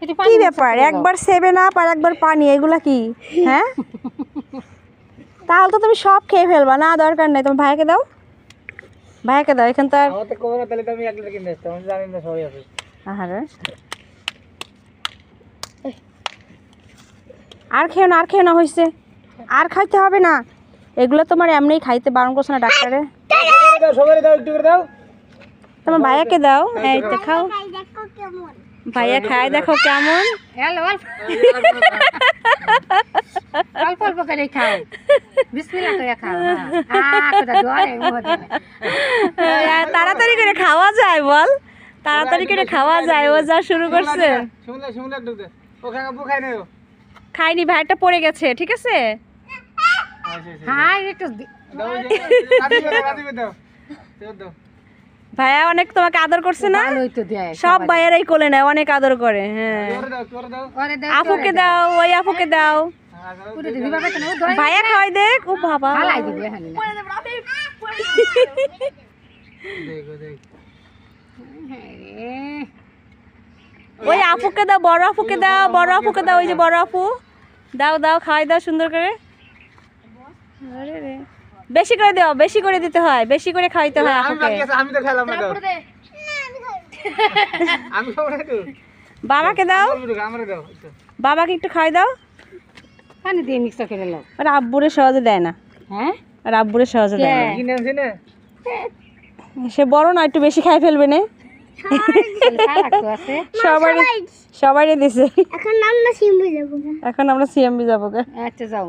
কি ব্যাপার, একবার 7 আপ আর একবার পানি, এগুলা কি? হ্যাঁ, তাহলে তো তুমি সব খেয়ে ফেলবা না, দরকার নাই। তোমার ভাইকে দাও, ভাইকে দাও। এখান তো আর খেও না, আর খেও না, হয়েছে। আর খাইতে হবে না, এগুলো তোমার এমনি খাইতে বারণ করছে না ডাক্তারে। তোমার ভাইয়াকে দাও, এই তো খাও। ভাইয়া খায় দেখো কেমন। অল্প অল্প করে খাও, বিসমিল্লাহ করে খাও। তাড়াতাড়ি করে খাওয়া যায়, বল, তাড়াতাড়ি করে খাওয়া যায়। ও যা শুরু করছে। খাইনি, ভাইটা পড়ে গেছে, ঠিক আছে। ভাইয়া অনেক তোমাকে আদর করছে না? সব ভাইয়ারাই কোলে নেয়, অনেক আদর করে। হ্যাঁ, আপুকে দাও, ওই আপুকে দাও। ভাইয়া খাওয়াই দেখ। ও বাবা, ওই আপুকে দাও, বড় আপুকে দাও, বড় আপুকে দাও, ওই যে বড় আপু, দাও দাও, খাওয়াই দাও সুন্দর করে। বেশি করে দাও, বেশি করে দিতে হয়, বেশি করে খাওয়াইতে হয় আপুকে। বাবাকে দাও, বাবাকে একটু খাওয়াই দাও। পানি দিয়ে মিক্সার করে নাও। আর আব্বুরে সহজে দেয় না। হ্যাঁ, আর আব্বুরে সহজে দেয় না। সে বড় না, একটু বেশি খাই ফেলবে না। সবারই দিছে। এখন আমরা সিএমবি যাবো। আচ্ছা যাও।